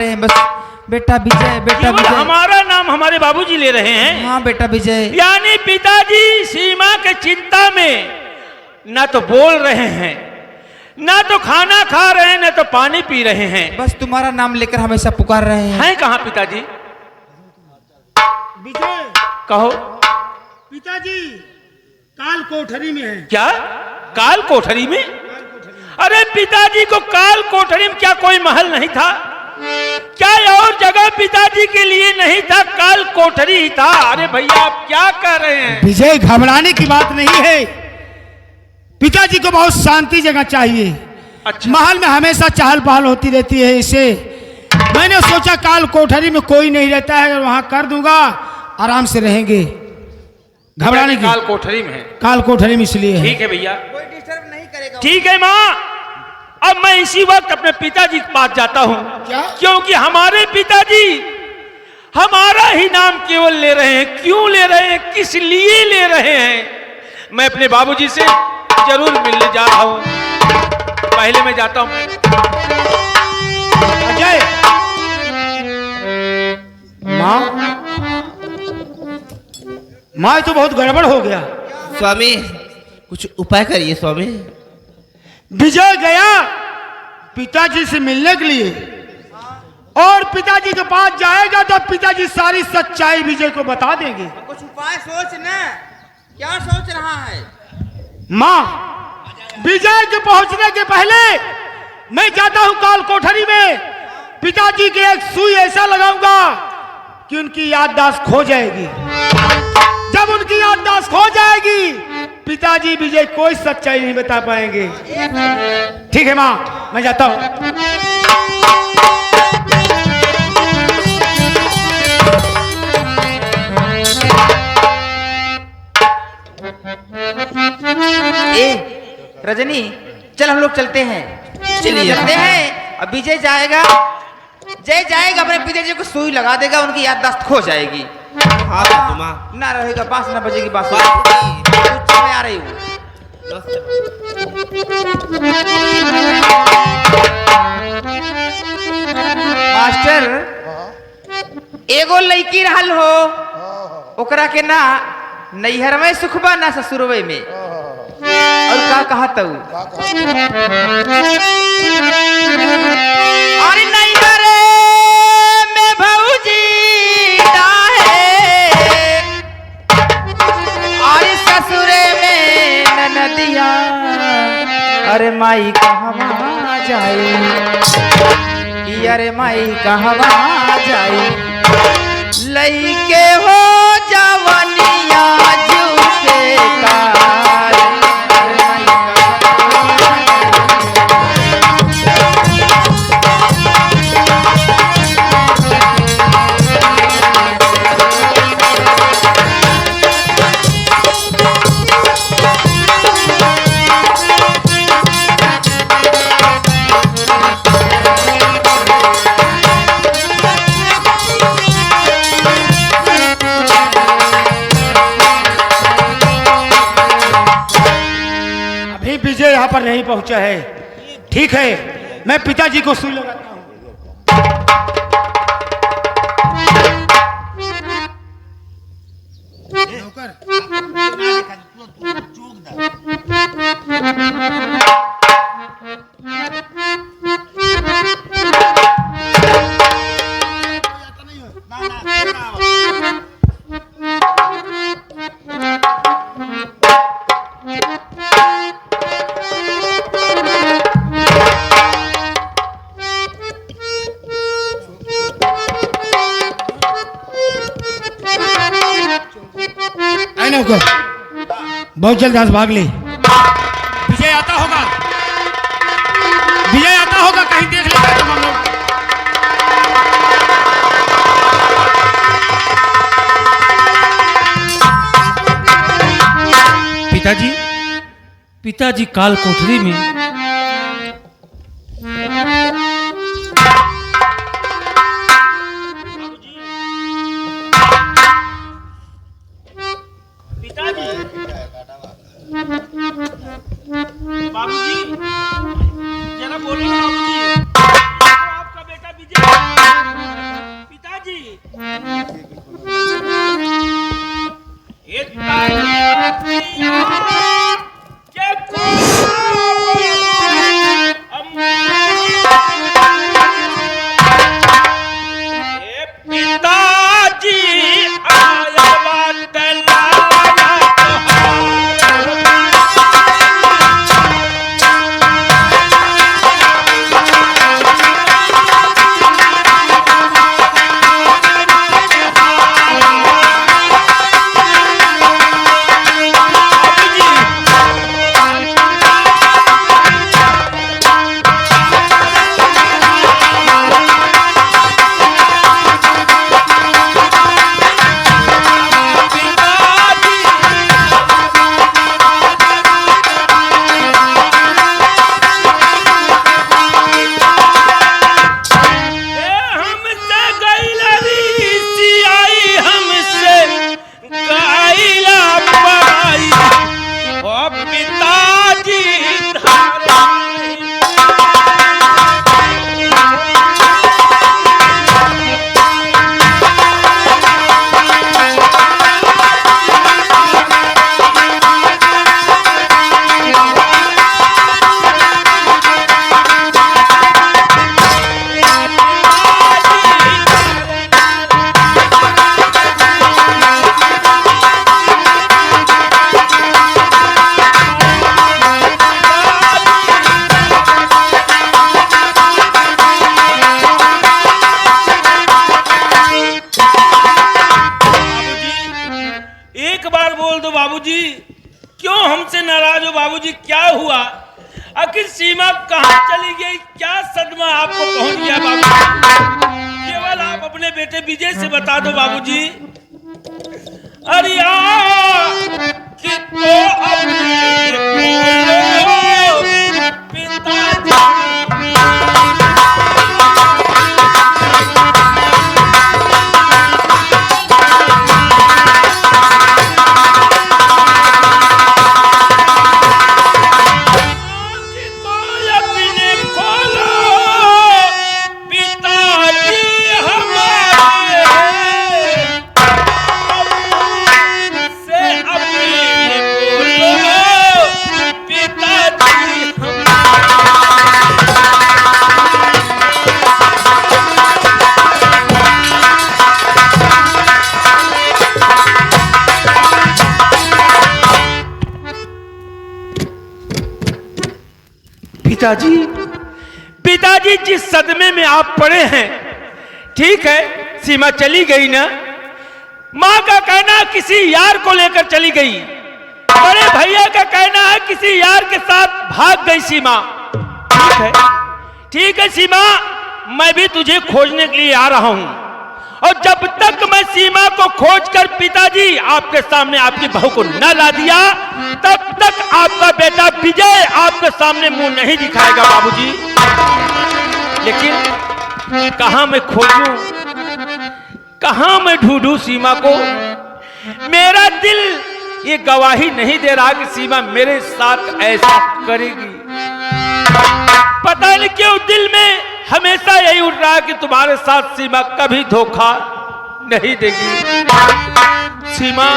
बस बेटा विजय, बेटा विजय। हमारा नाम हमारे बाबूजी ले रहे हैं। हाँ बेटा विजय। यानी पिताजी सीमा के चिंता में ना तो बोल रहे हैं, ना तो खाना खा रहे हैं, ना तो पानी पी रहे हैं। बस तुम्हारा नाम लेकर हमेशा पुकार रहे हैं। हैं कहाँ पिताजी? विजय कहो। पिताजी काल कोठरी में है। क्या काल कोठरी में? अरे पिताजी को काल कोठरी में क्या कोई महल नहीं था? क्या और जगह पिताजी के लिए नहीं था? काल कोठरी ही था। अरे भैया आप क्या कर रहे हैं? विजय घबराने की बात नहीं है, पिताजी को बहुत शांति जगह चाहिए। अच्छा। महल में हमेशा चहल पहल होती रहती है, इसे मैंने सोचा काल कोठरी में कोई नहीं रहता है, वहां कर दूंगा, आराम से रहेंगे। घबराने की काल कोठरी में है। काल कोठरी में इसलिए है। ठीक है भैया, कोई डिस्टर्ब नहीं करेगा। ठीक है माँ। अब मैं इसी वक्त अपने पिताजी के पास जाता हूँ। क्या? क्योंकि हमारे पिताजी हमारा ही नाम केवल ले रहे हैं। क्यों ले रहे हैं, किस लिए ले रहे हैं? मैं अपने बाबूजी से जरूर मिलने जा रहा हूँ। पहले मैं जाता हूँ। अजय, माँ माँ तो बहुत गड़बड़ हो गया। स्वामी कुछ उपाय करिए स्वामी। विजय गया पिताजी से मिलने के लिए, और पिताजी के पास जाएगा तो पिताजी सारी सच्चाई विजय को बता देंगे। कुछ उपाय सोच ना, क्या सोच रहा है? माँ विजय के पहुंचने के पहले मैं जाता हूं काल कोठरी में, पिताजी की एक सुई ऐसा लगाऊंगा कि उनकी याददाश्त खो जाएगी। जब उनकी याददाश्त खो जाएगी पिताजी विजय कोई सच्चाई नहीं बता पाएंगे। ठीक है माँ, मैं जाता हूं। रजनी चल हम लोग चलते हैं। चलिए। चलते हैं। अब विजय जाएगा, जय जाएगा अपने पिताजी को सुई लगा देगा, उनकी याददाश्त खो जाएगी। हाँ तो माँ ना रहेगा, बास ना बजेगी। बास बाबूजी। मैं आ रही हूँ। मास्टर एगो लड़की रहल हो, ओकरा के ना नैहर में सुखबा ना ससुरवे में। और का कहा तू? अरे नैहर में भौजी डाहे, अरे ससुरे में ननदिया। अरे माई कहवा जाई, अरे माई कहवा जाई। लइके हो जवनिया झूठे कार, अरे माई कहवा विजय यहाँ पर नहीं पहुंचा है। ठीक है, मैं पिताजी को सुई लगाता हूँ। बहुत जल्द यहाँ से भाग ले। विजय आता होगा, विजय आता होगा, कहीं देख लेगा तुम हम लोग। पिताजी, पिताजी काल कोठरी में। बाबूजी जरा बोलो बाबूजी, आपका बेटा विजय बाबूजी? क्यों हमसे नाराज हो बाबूजी? क्या हुआ? आखिर सीमा कहाँ चली गई? क्या सदमा आपको पहुंच गया बाबूजी? केवल आप अपने बेटे विजय से बता दो बाबूजी। अरे कि तो अपने पिताजी पिताजी, पिताजी जिस सदमे में आप पड़े हैं, ठीक है सीमा चली गई ना, माँ का कहना किसी यार को लेकर चली गई, बड़े भैया का कहना है किसी यार के साथ भाग गई सीमा। ठीक है सीमा, मैं भी तुझे खोजने के लिए आ रहा हूं, और जब तक मैं सीमा को खोजकर पिताजी आपके सामने आपकी बहू को न ला दिया, तब तक आपका बेटा विजय आपके सामने मुंह नहीं दिखाएगा बाबूजी। लेकिन कहां मैं खोजूं, कहां मैं ढूंढूं सीमा को? मेरा दिल ये गवाही नहीं दे रहा कि सीमा मेरे साथ ऐसा करेगी। पता नहीं क्यों दिल में हमेशा यही उठ रहा है कि तुम्हारे साथ सीमा कभी धोखा नहीं देगी। सीमा,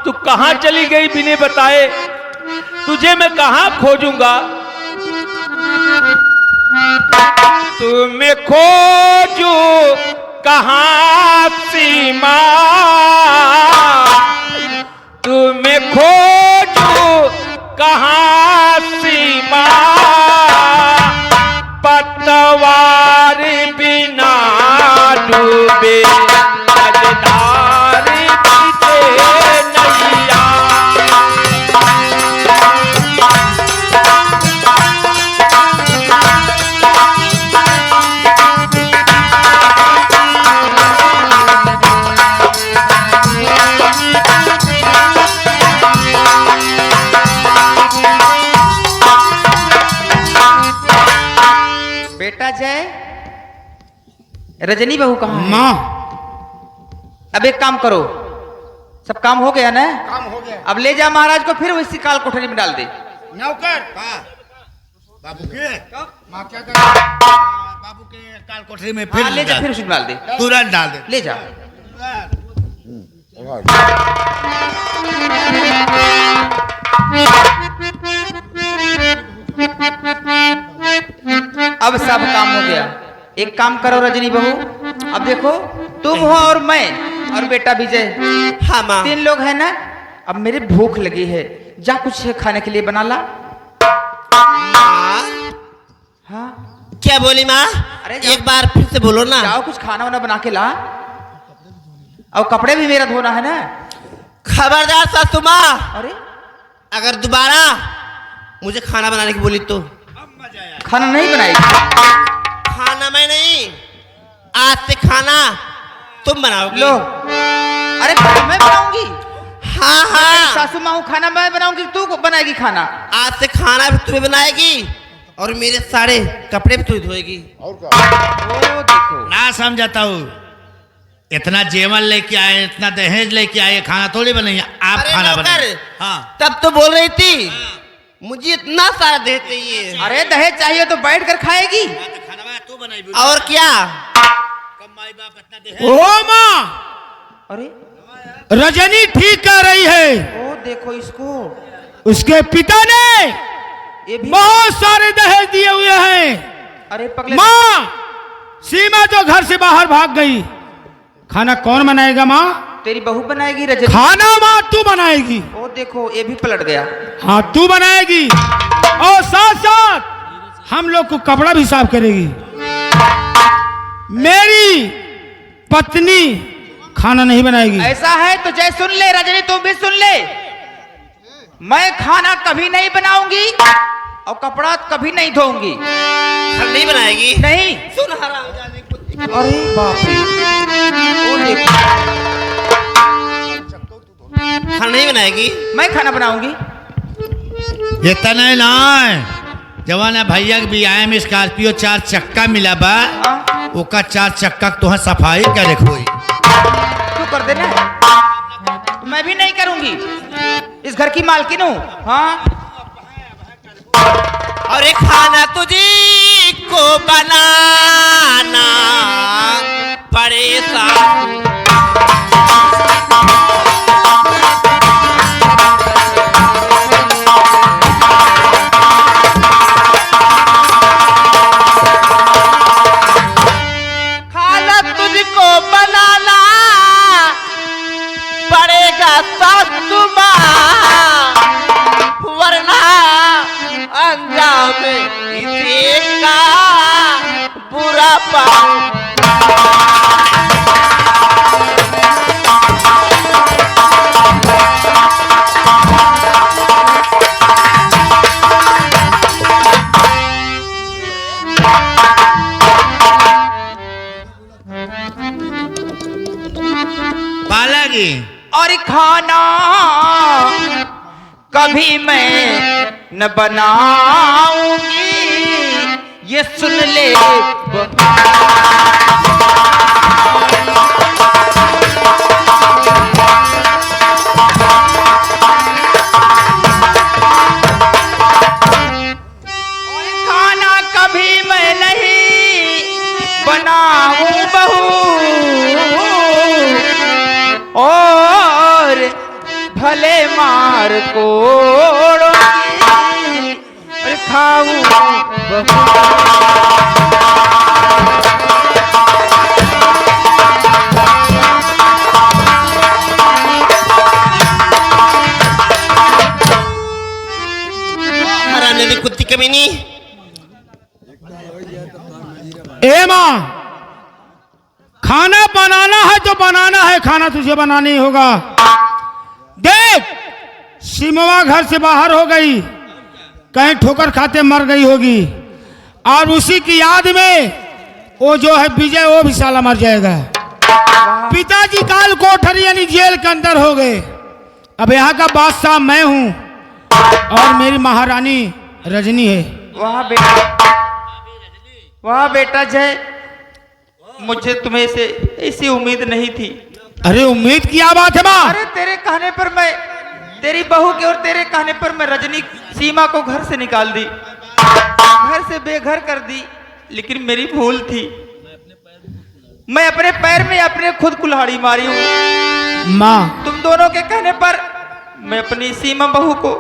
तू कहां चली गई बिना बताए? तुझे मैं कहां खोजूंगा? तुम्हें खोजू कहां सीमा, तुम्हें खोजू कहां सीमा, पतवार बिना डूबे मझधार बीते नैया। बेटा जय, रजनी बहू कहाँ है? माँ, अब एक काम करो, सब काम हो गया ना? काम हो गया। अब ले जा महाराज को, फिर वैसी काल कोठरी में डाल दे। नौकर बाबू के माँ क्या कर बाबू के काल कोठरी में फिर हाँ, ले जा, फिर उसमें डाल दे, तुरंत डाल दे। ले जा। अब सब काम हो गया। एक काम करो रजनी बहू, अब देखो तुम हो और मैं और बेटा विजय, हाँ माँ। 3 लोग हैं ना। अब मेरे भूख लगी है, जा कुछ खाने के लिए बना ला। माँ, हाँ क्या बोली माँ? अरे जाओ। एक बार फिर से बोलो ना। जाओ कुछ खाना वाना बना के ला, और कपड़े भी मेरा धोना है ना। खबरदार सासू माँ, अरे अगर दोबारा मुझे खाना बनाने की बोली तो खाना नहीं बनाएगी? खाना मैं नहीं, आज से खाना तुम बनाओगी। लो, अरे मैं बनाऊंगी। हाँ हाँ, सासू माँ खाना मैं बनाऊंगी, तू बनाएगी खाना? आज से खाना भी तुम्हें बनाएगी और मेरे सारे कपड़े भी तुम्हें धोएगी। ओ देखो, ना समझाता हूँ, इतना जेवर लेके आए, इतना दहेज लेके आए, खाना थोड़ी बनाइए, आप अरे खाना नौकर, बनाइए। हाँ, तब तो बोल रही थी मुझे इतना सारा दहेज चाहिए। अरे दहेज चाहिए तो बैठ कर खाएगी। तू बनाई और क्या? ओ माँ, अरे रजनी ठीक कह रही है। ओ देखो इसको, उसके पिता ने ये भी। बहुत सारे दहेज दिए हुए हैं। अरे पगले, माँ, सीमा तो घर से बाहर भाग गई, खाना कौन बनाएगा माँ? तेरी बहू बनाएगी रजनी। खाना माँ तू बनाएगी। ओ देखो ये भी पलट गया। हाँ तू बनाएगी, और साथ साथ हम लोग को कपड़ा भी साफ करेगी। मेरी पत्नी खाना नहीं बनाएगी। ऐसा है तो जय सुन ले रजनी, तुम भी सुन ले। मैं खाना कभी नहीं बनाऊंगी और कपड़ा कभी नहीं धोऊंगी। खाना नहीं बनाएगी? नहीं। सुन हरामजादी कुत्ती। अरे बाप रे, ओ देखो, खाना नहीं बनाएगी? मैं खाना बनाऊंगी। ये तने ना जवान भैया के बियाह में स्कॉर्पियो 4 चक्का मिला बा, हाँ? ओका 4 चक्का तुह सफाई करे खोई। तू कर देना, मैं भी नहीं करूंगी, इस घर की मालकिन हूँ। हाँ, और ये खाना तुझी को बनाना पड़ेगा। खाना तुझको बनाना पड़ेगा सासू माँ, वरना अंजाम इसी का बुरा पाऊं। पालागी और खाना कभी मैं न बनाऊंगी, ये सुन ले। और खाना कभी मैं नहीं बनाऊं बहू, और भले मार कोड़ोगी और खाऊं हराने दी कुत्ती कमीनी। ए माँ, खाना बनाना है तो बनाना है, खाना तुझे बनाना ही होगा। देख, सिमवा घर से बाहर हो गई, कहीं ठोकर खाते मर गई होगी, और उसी की याद में वो जो है विजय, वो भी साला मर जाएगा। पिताजी काल कोठरी यानी जेल के अंदर हो गए। अब यहाँ का बादशाह मैं हूँ और मेरी महारानी रजनी है। वाह बेटा जय, मुझे तुम्हें से ऐसी उम्मीद नहीं थी। अरे उम्मीद की क्या बात है माँ? अरे तेरे कहने पर मैं, तेरी बहू के और तेरे कहने पर मैं रजनी सीमा को घर से निकाल दी, घर से बेघर कर दी, लेकिन मेरी भूल थी। मैं अपने पैर में अपने खुद कुल्हाड़ी मारी हूँ। माँ, तुम दोनों के कहने पर मैं अपनी सीमा बहू को